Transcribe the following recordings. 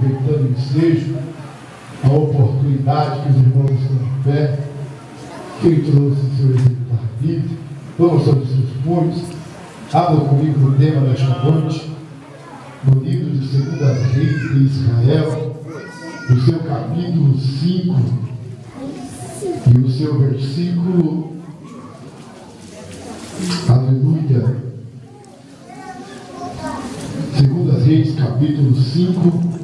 aproveitando o ensejo, a oportunidade que os irmãos estão de pé, quem trouxe seu exemplo da vida, vamos sobre os seus punhos, abra comigo o tema desta noite, no livro de 2 Reis de Israel, no seu capítulo 5, e o seu versículo, aleluia, 2 Reis, capítulo 5,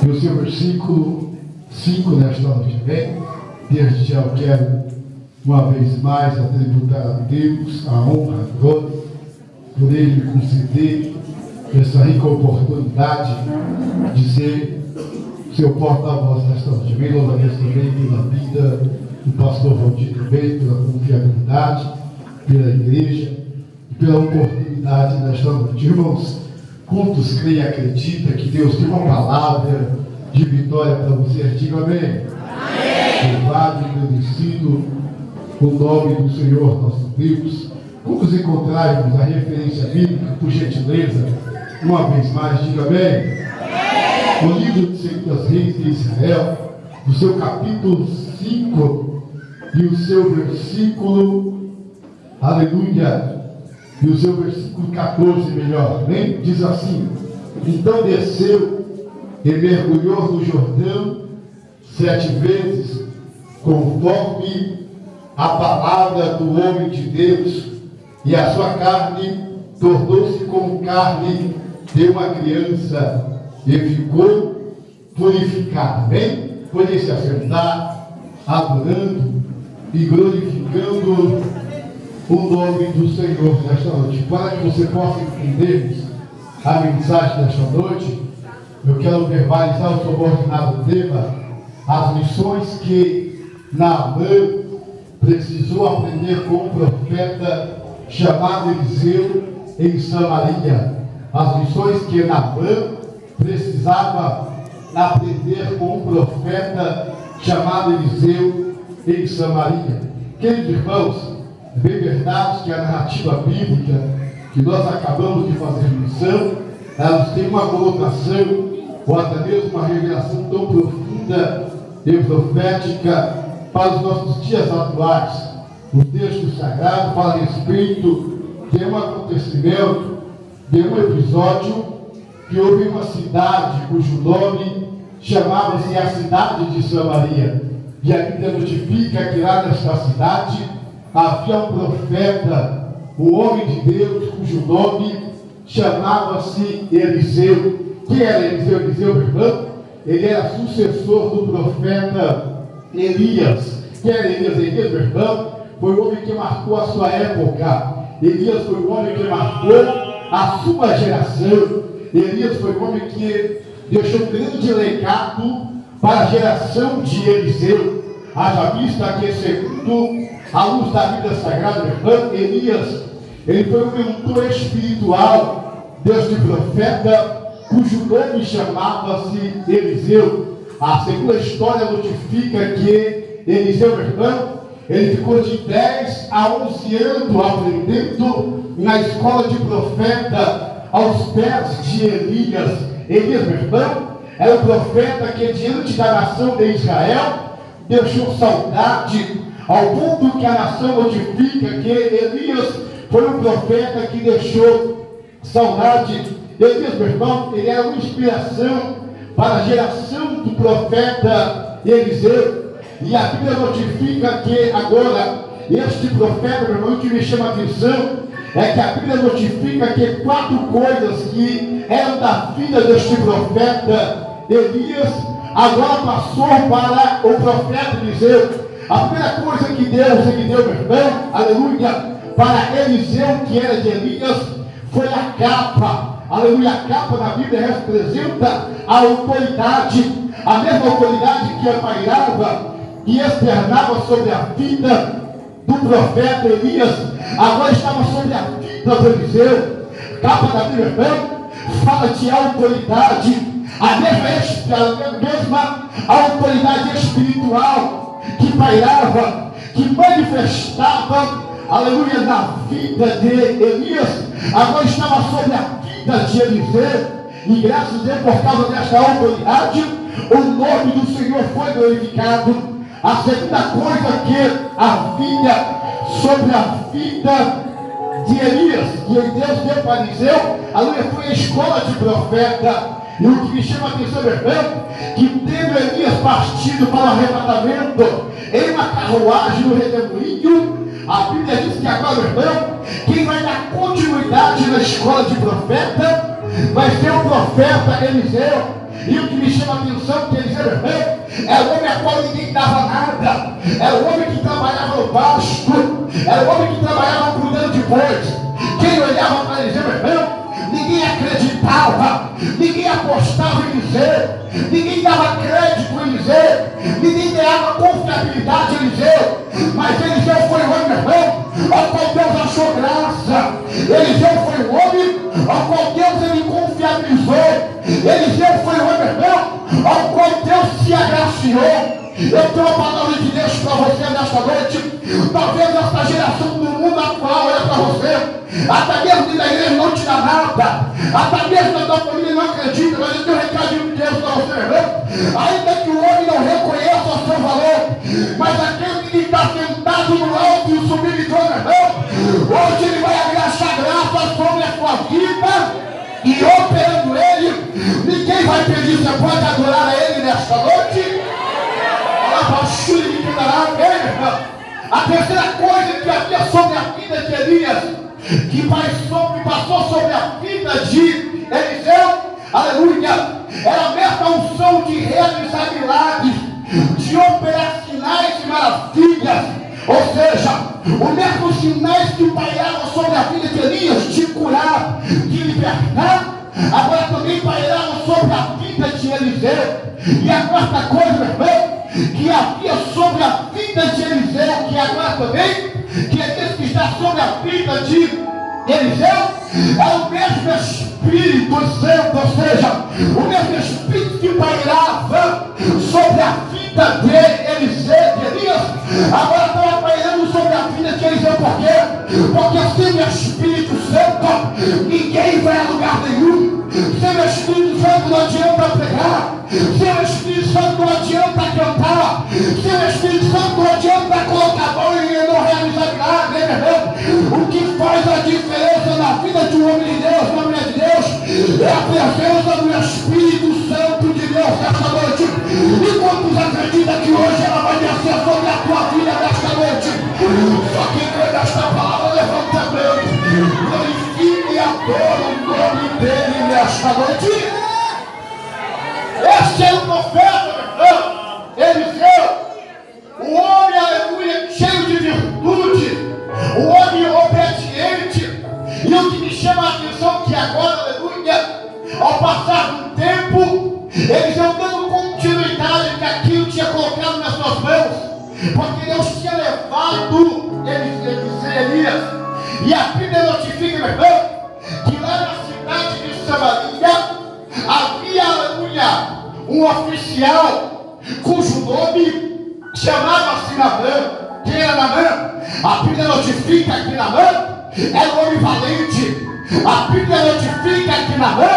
e o seu versículo 5 nesta noite também. Desde já eu quero, uma vez mais, atributar a Deus a honra, a glória, por Ele conceder essa rica oportunidade de ser seu porta-voz nesta noite. Bem, louvo a Deus também pela vida do pastor Valdir também, pela confiabilidade, pela igreja e pela oportunidade nesta noite. Irmãos, quantos creem e acreditam que Deus tem uma palavra de vitória para vocês? Diga amém. Louvado e agradecido o nome do Senhor nosso Deus. Vamos encontrarmos a referência bíblica, por gentileza, uma vez mais, diga amém. O livro de 2 Reis de Israel, no seu capítulo 5 e o seu versículo, aleluia, e o seu versículo 14 melhor, né? Diz assim: então desceu e mergulhou no Jordão 7 vezes, conforme a palavra do homem de Deus, e a sua carne tornou-se como carne de uma criança, e ficou purificado. Bem, pode se assentar, adorando e glorificando o nome do Senhor nesta noite. Para que você possa entender a mensagem desta noite, eu quero verbalizar o subordinado tema, as lições que Naamã precisou aprender com o profeta chamado Eliseu em Samaria. As lições que Naamã precisava aprender com um profeta chamado Eliseu em Samaria. Queridos irmãos, é bem verdade que a narrativa bíblica que nós acabamos de fazer menção, elas têm uma conotação ou até mesmo uma revelação tão profunda e profética para os nossos dias atuais. O texto sagrado fala a respeito de um acontecimento, de um episódio que houve uma cidade cujo nome chamava-se a cidade de Samaria. E a Bíblia notifica que lá nesta cidade havia um profeta, um homem de Deus, cujo nome chamava-se Eliseu. Quem era Eliseu? Eliseu, meu irmão, ele era sucessor do profeta Elias. Quem era Elias? Elias, meu irmão, foi o homem que marcou a sua época. Elias foi o homem que marcou a sua geração. Elias foi o homem que deixou um grande legado para a geração de Eliseu. Haja vista que, segundo a luz da Bíblia Sagrada, meu irmão, Elias, ele foi um mentor espiritual deste profeta, cujo nome chamava-se Eliseu. A segunda história notifica que Eliseu, meu irmão, ele ficou de 10 a 11 anos aprendendo na escola de profeta aos pés de Elias. Elias, meu irmão, era o profeta que diante da nação de Israel deixou saudade, ao ponto que a nação notifica que Elias foi um profeta que deixou saudade. Elias, meu irmão, ele era uma inspiração para a geração do profeta Eliseu. E a Bíblia notifica que agora, este profeta, meu irmão, que me chama a atenção, é que a Bíblia notifica que 4 coisas que eram da vida deste profeta Elias, agora passou para o profeta Eliseu. A primeira coisa que Deus ele deu, meu irmão, aleluia, para Eliseu, que era de Elias, foi a capa. Aleluia, a capa na Bíblia representa a autoridade, a mesma autoridade que pairava e externava sobre a vida do profeta Elias, agora estava sobre a vida do Eliseu. Capa da Bíblia, irmão, fala de autoridade, a mesma autoridade espiritual que pairava, que manifestava, aleluia, na vida de Elias, agora estava sobre a vida de Eliseu. E graças a Deus, por causa desta autoridade, o nome do Senhor foi glorificado. A segunda coisa que havia sobre a vida de Elias, que Deus deu para Eliseu, aleluia, foi a escola de profeta. E o que me chama a atenção, meu irmão, que tendo Elias partido para o arrebatamento em uma carruagem no redemoinho, a Bíblia diz que agora, meu irmão, quem vai dar continuidade na escola de profeta vai ser o profeta Eliseu. E o que me chama a atenção que Eliseu, meu irmão, era o homem a qual ninguém dava nada, era o homem que trabalhava no pasto, era o homem que trabalhava cuidando de bois. Quem olhava para Eliseu, meu irmão, ninguém acreditava, ninguém apostava em Eliseu, ninguém dava crédito em Eliseu, ninguém dava confiabilidade em Eliseu. Mas Eliseu foi o homem, meu irmão, ao qual Deus achou graça. Eliseu foi o homem ao qual Deus ele confiabilizou. Eliseu foi o homem, meu irmão, ao qual Deus se agraciou. Eu tenho uma palavra de Deus para você nesta noite. Talvez esta geração do mundo atual olha para você, até mesmo da igreja não te dá nada, até mesmo da tua família não acredita, mas eu tenho um recadinho de Deus para você, irmão. Ainda que o homem não reconheça o seu valor, mas aquele que está sentado no alto e o subidor, irmão, hoje ele vai agachar graça sobre a sua vida e operando ele. Ninguém vai pedir, você pode adorar a ele nesta noite? A terceira coisa que havia sobre a vida de Elias, que passou sobre a vida de Eliseu, aleluia, era a mesma unção de realizar milagres, de operar sinais e maravilhas. Ou seja, os mesmos sinais que pairavam sobre a vida de Elias, de curar, de libertar, agora também pairavam sobre a vida de Eliseu. E a quarta coisa, meu irmão, que havia sobre a vida de Eliseu, que agora também, que é esse que está sobre a vida de Eliseu, é o mesmo Espírito Santo, ou seja, o mesmo Espírito que pairava sobre a vida de Eliseu, de Elias, agora estava pairando sobre a vida de Eliseu. Por quê? Porque sem o Espírito Santo, ninguém vai a lugar nenhum. Sem o Espírito Santo não adianta pregar, sem o Espírito Santo não adianta cantar, sem o Espírito Santo não adianta colocar a mão e não realizar milagre, irmão. O que faz a diferença na vida de um homem de Deus, uma mulher de Deus, é a presença do Espírito Santo de Deus nesta noite. E quantos acreditam que hoje ela vai descer sobre a tua vida nesta noite? Só quem crê nesta palavra, levanta a mão, glorifique e adora o nome dele nesta noite. Este é o profeta, meu irmão, Eliseu, o homem, aleluia, cheio de virtude, o homem obediente. E o que me chama a atenção é que agora, aleluia, ao passar do tempo, Eliseu dando continuidade que aquilo tinha colocado nas suas mãos, porque Deus tinha levado Elias. E a Bíblia notifica, meu irmão, que lá na cidade de Samaria havia, aleluia, um oficial cujo nome chamava-se Naamã. Quem era Naamã? A Bíblia notifica que Naamã era um homem valente. A Bíblia notifica que Naamã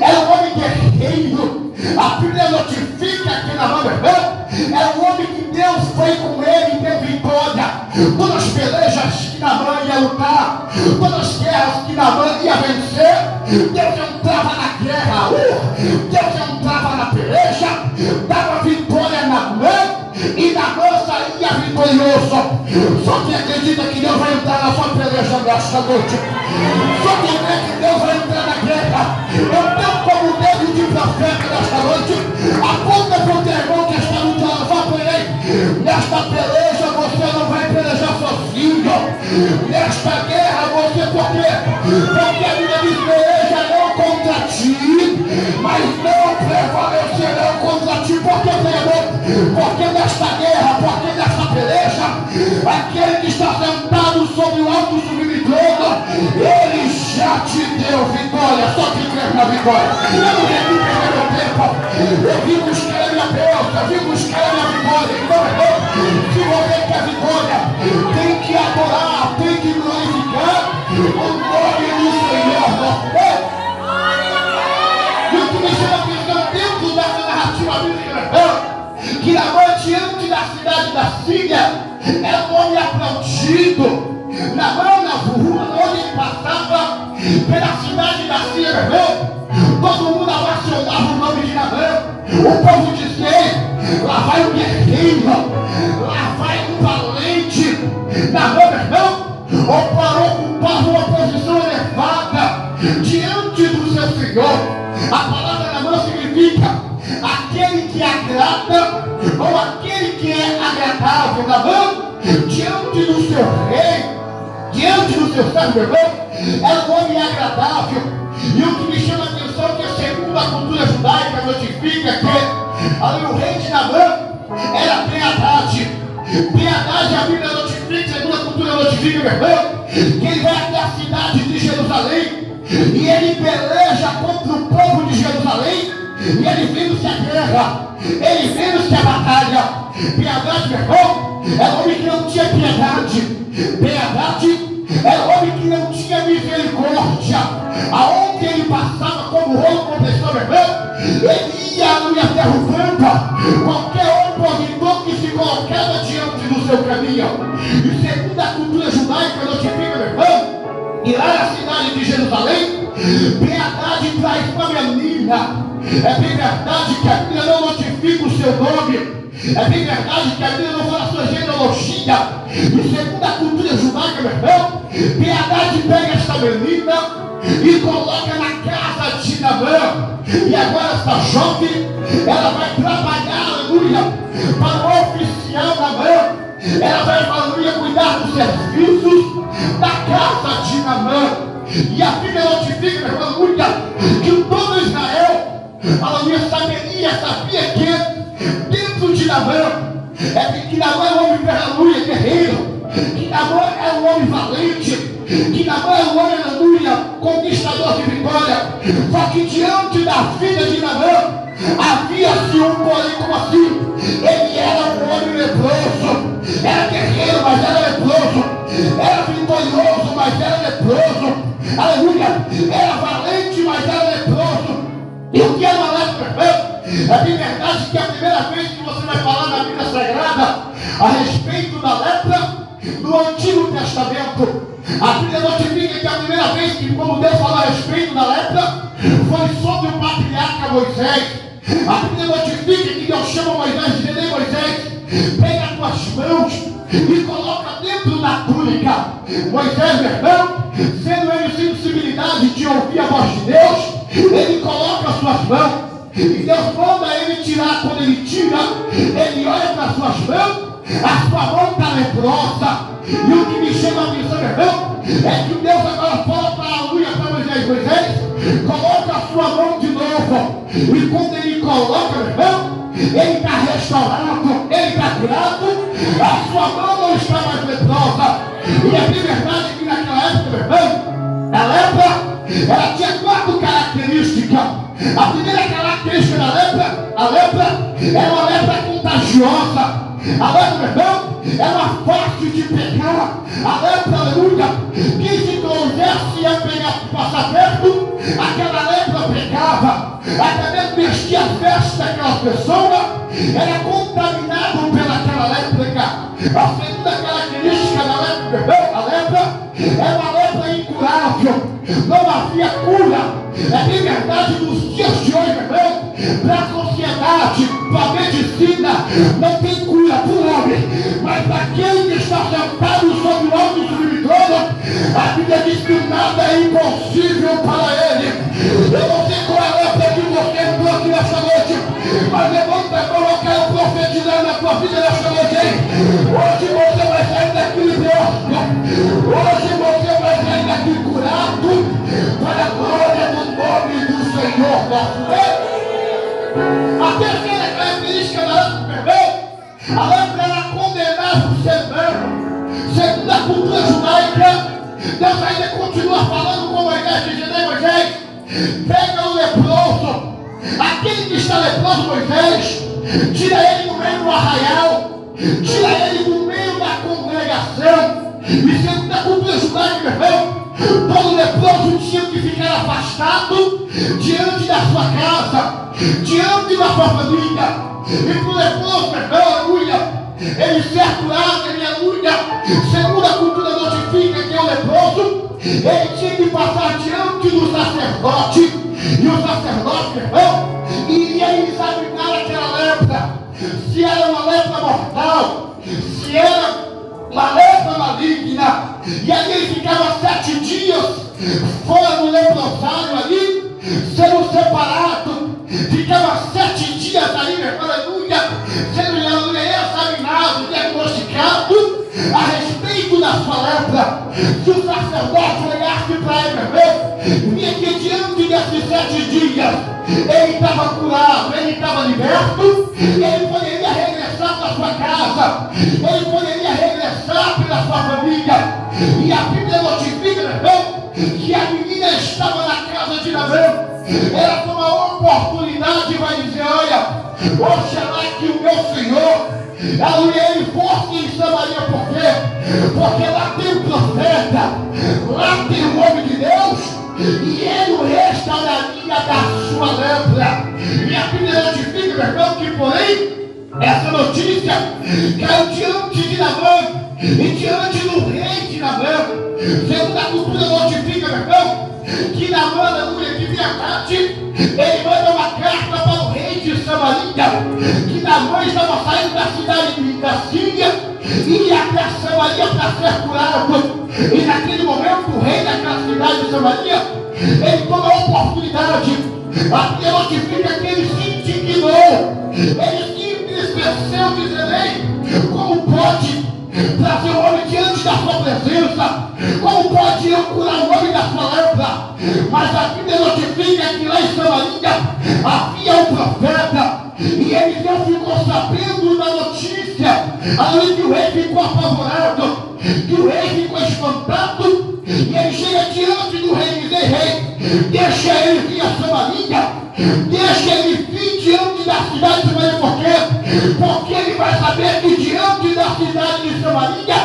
era um homem guerreiro. A Bíblia notifica que Naamã, meu irmão, era um homem que Deus foi com ele e deu vitória. Todas as pelejas que Naamã ia lutar, todas as guerras que Naamã ia vencer, Deus entrava na guerra, Deus entrava na peleja, dava vitória a Naamã e Naamã saía vitorioso. Só quem acredita que Deus vai entrar na sua peleja nesta noite, só quem crê que Deus vai entrar na guerra, eu tenho como dedo de profeta nesta noite. Aponta para o teu irmão que está lutando, vá por ele. Nesta peleja você não vai pelejar sozinho. Nesta guerra você, por quê? Porque a Bíblia diz: pelejarão contra ti, mas não prevalecerão contra ti. Por que, meu irmão? Porque nesta guerra, porque nesta peleja, aquele que está sentado sobre o alto sublime trono, ele já te deu vitória. Só que quer na vitória. Eu não vim perder meu tempo, eu vim buscar a minha bênção, eu vim buscar a minha vitória. Então, irmão, se você quer vitória, tem que adorar, tem que glorificar o nome do Senhor. que Naamã, diante da cidade da Síria, era um homem aplaudido. Naamã, na rua onde ele passava, pela cidade da Síria, todo mundo ovacionava o nome de Naamã. O povo dizia: lá vai o guerreiro, lá vai o valente. Naamã, ocupava uma posição elevada diante do seu Senhor. A palavra Naamã significa aquele que agrada, ou aquele que é agradável. Naamã, diante do seu rei, diante do seu servo, era um homem agradável. E o que me chama a atenção é que, segundo a cultura judaica, notifica que ali o rei de Naamã era Ben-Hadad. Ben-Hadad, a Bíblia notifica, segundo a cultura notifica, que ele vai até a cidade de Jerusalém e ele peleja contra o povo de Jerusalém, e ele vence a guerra, ele vence a batalha. Ben-Hadad, meu irmão, era um homem que não tinha piedade. Ben-Hadad era um homem que não tinha misericórdia. Aonde ele passava como rolo com pessoa, meu irmão, ele ia derrubando qualquer opositor que se colocava diante do seu caminho. E segundo a cultura judaica notifica, meu irmão, e lá na cidade de Jerusalém, Ben-Hadad traz uma menina. É bem verdade que a Bíblia não notifica o seu nome. É bem verdade que a Bíblia não fala a sua genealogia. E segundo a cultura judaica, meu irmão, Ben-Hadad pega esta menina e coloca na casa de Naamã. E agora essa jovem, ela vai trabalhar, aleluia, para o oficial Naamã. Ela vai, aleluia, cuidar dos serviços da casa de Naamã. E a Bíblia notifica, meu irmão, aleluia, que todo Israel, aleluia, sabia que dentro de Naamã, que Naamã é um homem, aleluia, guerreiro, que Naamã é um homem valente, que Naamã é um homem, aleluia, conquistador de vitória. Só que diante da vida de Naamã havia-se um porém. Como assim? Ele era um homem leproso, era guerreiro, mas era leproso, era vitorioso, mas era leproso, aleluia, era valente, mas era leproso. E o que é uma lepra, irmão? É bem verdade que é a primeira vez que você vai falar na Bíblia Sagrada a respeito da lepra no Antigo Testamento. A Bíblia notifica que a primeira vez que, como Deus falou a respeito da lepra, foi sobre o patriarca Moisés. A Bíblia notifica que Deus chama Moisés e diz: Moisés, pega as tuas mãos e coloca dentro da túnica. Moisés, meu irmão, sendo ele sem possibilidade de ouvir a voz de Deus, ele coloca as suas mãos. E Deus manda ele tirar. Quando ele tira, ele olha para as suas mãos, a sua mão está leprosa. E o que me chama a atenção, meu irmão, é que Deus agora fala para a aleluia para Moisés: Moisés, coloca a sua mão de novo. E quando ele coloca, meu irmão, ele está restaurado, ele está curado, a sua mão não está mais leprosa. E é verdade que naquela época, meu irmão, a lepra, ela tinha 4 características. A primeira característica da lepra, a lepra era uma lepra contagiosa. A lepra, meu irmão, era fácil de pegar. A lepra, aleluia, quem se trouxesse a pegar, passar perto, aquela lepra pegava. Até mesmo vestir a veste daquela pessoa era contaminado pelaquela lepra. A segunda característica da lepra, meu irmão, a lepra era uma lepra incurável. Não havia cura. É bem verdade nos dias de hoje, meu irmão, para a sociedade, para a medicina, não tem cura para o homem, mas para aquele que está sentado sobre o alto do trono, a Bíblia diz que nada é impossível para ele. Eu não sei qual é a lepra que você entrou aqui nesta noite, mas levanta a mão, eu quero profetizar na tua vida nesta noite, hein? Hoje você vai sair daqui liberto, hoje você vai sair daqui curado, para a glória do nome do Senhor nosso Deus. A terceira característica da lepra, meu irmão, a lepra era condenável por ser humano. Segundo a cultura judaica, Deus ainda continua falando com Moisés, dizendo: Moisés, pega o leproso, aquele que está leproso, Moisés, tira ele do meio do arraial, tira ele do meio da congregação. E segundo a cultura judaica, meu irmão, todo leproso tinha que ficar afastado diante da sua casa, diante da sua família. E para o leproso, aleluia, ele certo lado, ele, aleluia, segundo a cultura notifica que é o leproso, ele tinha que passar diante do sacerdote, e o sacerdote, iria examinar aquela lepra, se era uma lepra mortal, se era uma lepra maligna, e ali ele ficava 7 dias fora do leprosário ali, sendo separado, ficava 7 dias ali, aleluia, sendo examinado, diagnosticado a respeito da sua lepra. Se o sacerdote olhasse para ele, via que diante desses 7 dias ele estava curado, ele estava liberto, ele poderia regressar para sua casa, ele poderia regressar para sua família. E a Bíblia notifica, que a menina estava na casa de Nabão. Ela com uma oportunidade vai dizer: olha, oxalá que o meu Senhor, ele fosse em Samaria. Por quê? Porque lá tem um profeta, lá tem um homem de Deus, e ele o restauraria da sua lepra. E a Bíblia notifica, meu irmão, que porém essa notícia caiu diante de Nabão e diante do rei de Nabão. Segundo a cultura notifica, meu irmão, que Nabão, aleluia, de verdade, ele manda uma carta para o rei de Samaria, que Nabão estava saindo da cidade da Síria e ia até Samaria para ser curado. E naquele momento o rei daquela cidade de Samaria, ele toma a oportunidade. A Bíblia notifica que ele se indignou, ele se entristeceu, dizendo: ei, como pode trazer o homem diante da sua presença? Como pode eu curar o homem da sua lepra? Mas a Bíblia notifica que lá em Samaria havia um profeta, e Eliseu ficou sabendo da notícia, além que o rei ficou apavorado, que o rei ficou espantado, e ele chega diante do rei e diz: ei, rei, deixa ele vir a Samaria, deixa ele vir diante da cidade de Samaria. Por quê? Porque ele vai saber que diante da cidade de Samaria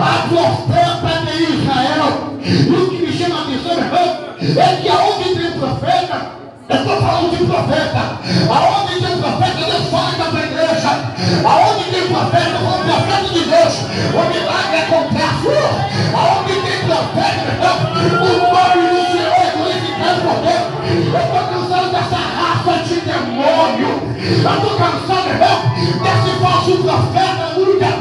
há profeta de Israel. E o que me chama a atenção, meu irmão, é que aonde tem profeta, eu estou falando de profeta, aonde tem profeta, Deus fala da tua igreja. Aonde tem profeta, o profeta de Deus, o milagre acontece. Aonde tem profeta, meu irmão, o nome do Senhor é glorificado. Por quê? Eu estou cansado dessa raça de demônio. Eu estou cansado, meu irmão, desse falso profeta, aleluia,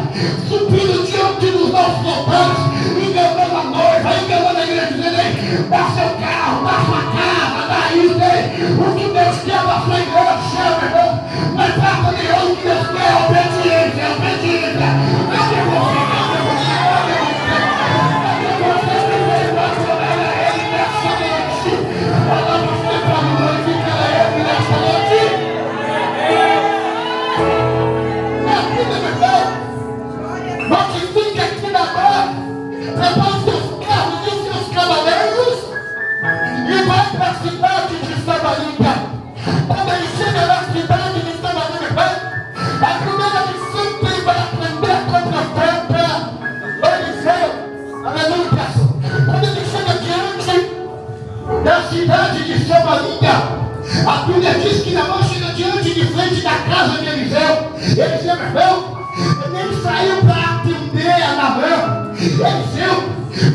subindo diante dos nossos altares, enganando a noiva, enganando a igreja, dizendo: ei, dá seu carro, dá sua casa, dá isso, ei. O que Deus quer da sua igreja, meu irmão, não é prata nem ouro. O que Deus quer é obediência, obediência. Eu devo você. Notifica aqui na mão, prepara os seus carros e os seus cavaleiros e vai para a cidade de Samaria. Quando ele chega na cidade de Samaria, a primeira missão que ele vai aprender com o profeta Eliseu, aleluia. Quando ele chega diante da cidade de Samaria, a Bíblia diz que Nabão chega diante de frente da casa de Eliseu. Eliseu, meu irmão, nem saiu para atender a Nabão. Eliseu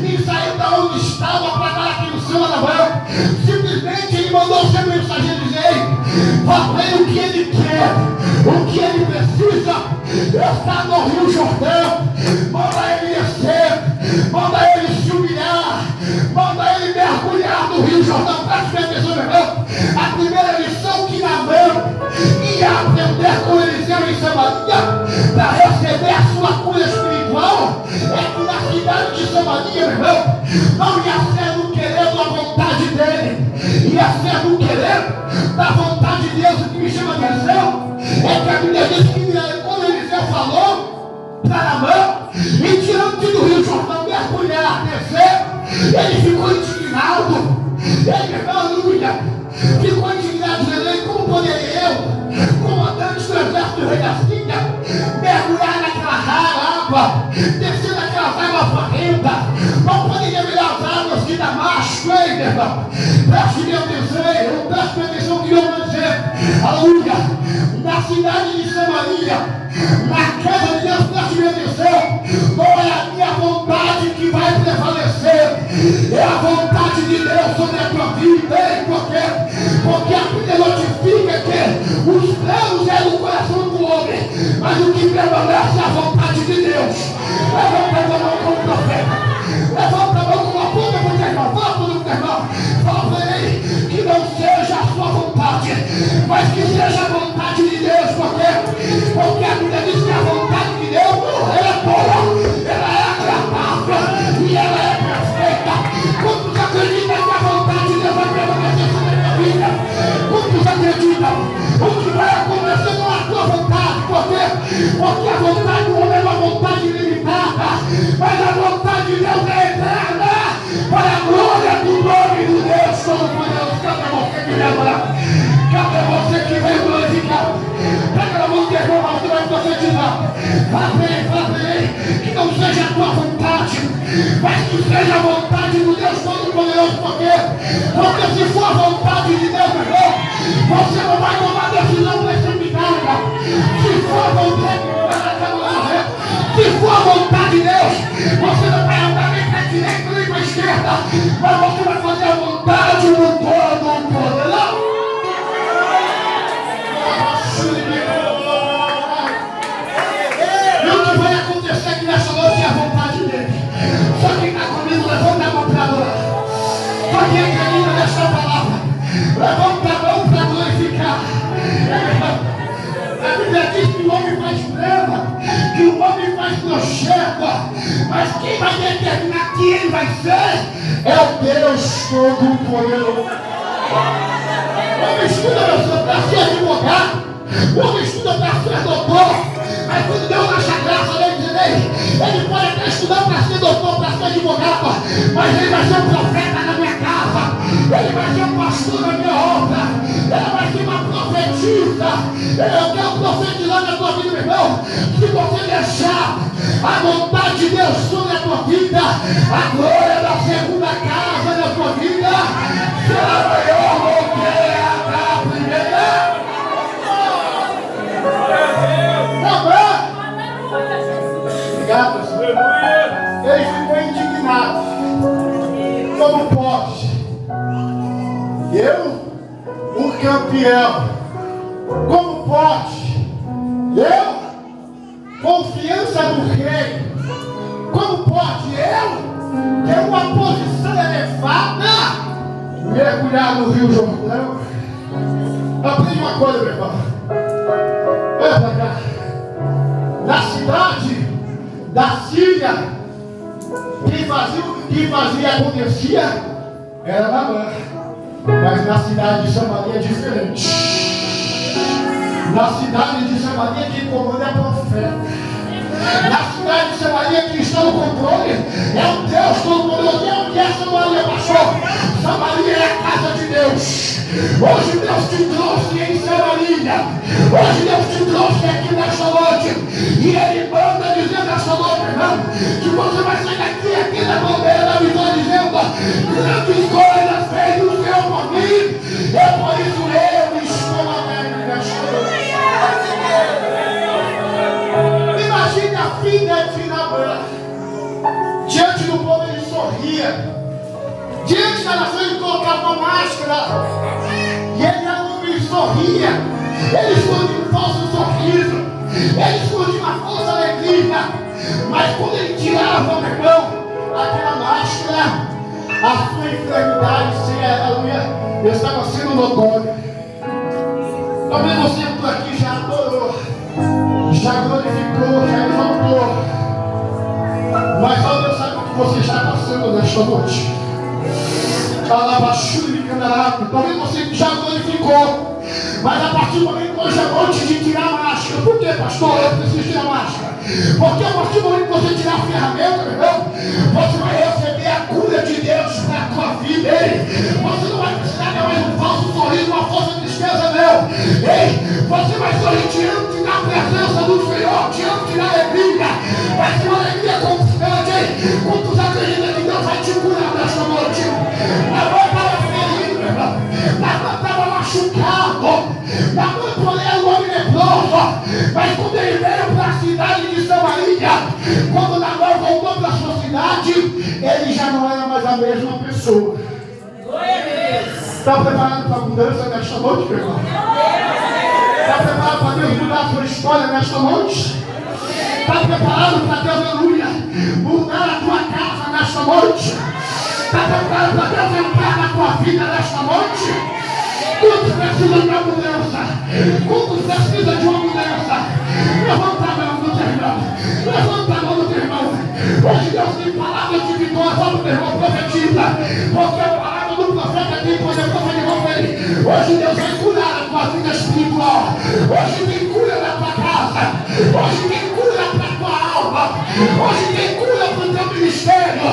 nem saiu da onde estava para dar atenção a Nabão. Simplesmente ele mandou o seu mensageiro dizer: ei, falei o que ele quer, o que ele precisa. Está no Rio Jordão. Manda ele descer, manda ele se humilhar, manda ele mergulhar no Rio Jordão. Preste atenção, meu irmão. A primeira lição que Nabão ia aprender com Eliseu em Samaria para receber a sua cura espiritual é que na cidade de Samaria, meu irmão, não ia ser no querer da vontade dele, ia ser no querer da vontade de Deus. O que me chama a atenção é que a Bíblia diz que quando Eliseu falou para Nabão e diante do Rio Jordão mergulhar, descer, ele ficou indignado. Ele, irmão, aleluia, ficou indignado, dizendo: como poderia eu, comandante do exército do rei da Síria, mergulhar naquela água, descer naquelas águas barrentas? Não poderia virar as águas de Damasco, hein, meu irmão? Preste atenção no que eu vou dizer, aleluia. Na cidade de Samaria, na casa de Deus para te obedecer, não é a minha vontade que vai prevalecer, é a vontade de Deus sobre a tua vida. Porque a Bíblia notifica que os planos é do coração do homem, mas o que prevalece é a vontade de Deus. Levanta a mão como profeta, levanta a mão como a ponta para o teu irmão, fala para o teu irmão, fala para ele que não seja a sua vontade, mas que seja a vontade de Deus. Porque a Bíblia diz que a vontade de Deus ela é boa, ela é agradável e ela é perfeita. Quantos acreditam que a vontade de Deus vai prevalecer sobre a tua vida? Quantos acreditam? O que vai acontecer com a tua vontade? Porque a vontade do homem é uma vontade limitada, mas a vontade de Deus é eterna, para a glória do nome de Deus Todo-Poderoso. Cadê você que veio adorar? Cadê você que veio glorificar? Pega a mão do irmão, você vai profetizar. Fala para ele, que não seja a tua vontade, mas que seja a vontade do Deus Todo-Poderoso. Porque se for a vontade de Deus, meu irmão, você não vai tomar decisão precipitada. Se for a vontade de Deus, você não vai andar nem para a direita nem para a esquerda, mas você vai fazer a vontade do Todo-Poderoso. E o que vai acontecer aqui nessa noite é a vontade dele. Só quem está comigo, levanta a mão para adorar. Só quem acredita nessa palavra, levanta a mão para glorificar. A Bíblia diz que o homem faz plena, que o homem faz procheta, mas quem vai determinar quem ele vai ser é o Deus Todo-Poderoso. O homem estuda para ser advogado, o homem estuda para ser doutor, mas quando Deus acha graça nele, ele pode até estudar para ser doutor, para ser advogado, mas ele vai ser um profeta na minha casa, ele vai ser um pastor na minha obra, ele vai ser uma profetisa. Eu quero profetizar na tua vida, meu irmão. Se você deixar a vontade de Deus sobre a tua vida, a glória da segunda casa da tua vida será maior do que a da primeira. Obrigado, Senhor. Ele ficou indignado. Como pode? Eu, um campeão, como pode? Eu, confiança no rei, como pode? Eu, ter uma posição elevada, mergulhar no Rio Jordão? Aprende uma coisa, meu irmão. Olha pra cá. Na cidade da Síria, quem fazia acontecia era Naamã. Mas na cidade de Samaria é diferente. Na cidade de Samaria quem comanda é profeta. Na cidade de Samaria quem está no controle é o Deus Todo-Poderoso. É o que é Samaria, pastor? Samaria é a casa de Deus. Hoje Deus te trouxe em Samaria. Hoje Deus te trouxe aqui nesta noite. E Ele manda dizer nesta noite, irmão, que você vai sair aqui na bandeira da vitória dizendo: grandes coisas fez o Senhor por mim. É por isso eu estou alegre nesta noite. Imagine a filha de Naamã. Diante do povo ele sorria. Diante da nação ele colocava uma máscara. E ele era um homem que sorria. Ele escondia um falso sorriso. Ele escondia uma falsa alegria. Mas quando ele tirava, meu irmão, aquela máscara, a sua enfermidade, sim, aleluia, estava sendo notória. Talvez você entrou aqui já adorou, já glorificou, já exaltou. Mas ó Deus sabe o que você está passando nesta noite. Talvez você já glorificou, mas a partir do momento que hoje é noite de tirar a máscara. Por que, pastor? Eu preciso tirar a máscara. Porque a partir do momento que você tirar a ferramenta, meu irmão, você vai receber a cura de Deus para a tua vida. Ei, você não vai precisar de mais um falso sorriso, uma falsa tristeza, não. Ei, você vai sorrir diante da presença do Senhor, diante da alegria. Vai ser uma alegria constante. Ei, quantos acreditam que Deus vai te curar nesta noite? Naamã estava ferido, meu irmão. Naamã estava machucado. Naamã, porém, era um homem leproso. Mas quando ele veio para a cidade de Samaria, quando Nabal voltou para a sua cidade, ele já não era mais a mesma pessoa. Está preparado para a mudança nesta noite, meu irmão? Está preparado para Deus mudar a sua história nesta noite? Está preparado para Deus, aleluia, mudar a tua casa nesta noite? Está preparado para Deus entrar na tua vida nesta noite? Quantos precisam de uma mudança? Quantos precisam de uma mudança? Levanta a mão do teu irmão. Levanta a mão do teu irmão. Hoje Deus tem palavra de vitória. Só do teu irmão profetiza. Porque a palavra do profeta tem poder profetizar com ele. Hoje Deus vai curar a tua vida espiritual. Hoje tem cura na tua casa. Hoje tem cura para a tua alma. Hoje tem cura para o teu ministério.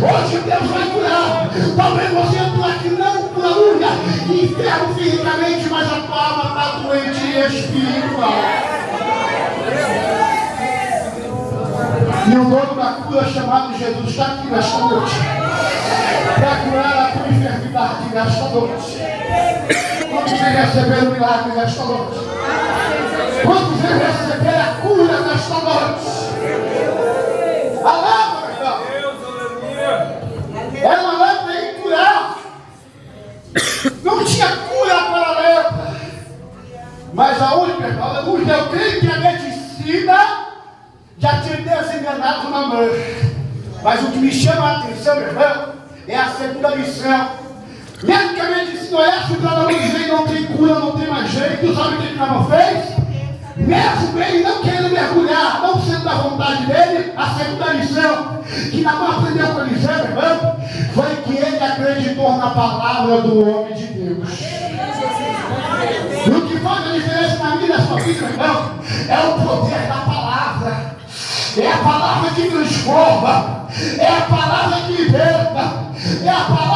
Hoje Deus vai curar. Talvez você entrou aqui não por aleluia, enfermo fisicamente, mas a tua alma está doente espiritual. E o dono da cura chamado Jesus está aqui nesta noite para curar a tua enfermidade nesta noite. Quantos vem receber o milagre nesta noite? Quantos vem receber a cura nesta noite? Alaba, era uma lepra incurável. Não tinha cura para a lepra. Mas a única, aleluia, eu creio que a medicina já tinha desenganado na mão. Mas o que me chama a atenção, meu irmão, é a segunda lição. Mesmo que a medicina olhasse para ela e dizer não tem cura, não tem mais jeito, sabe o que Nabal fez? Mesmo ele não querendo mergulhar, não sendo da vontade dele, a segunda lição que Nabal aprendeu com Eliseu, meu irmão, foi que ele acreditou na palavra do homem de Deus. E o que faz a diferença na minha e na sua vida, meu irmão, é o poder da palavra. É a palavra que transforma, é a palavra que liberta, é a palavra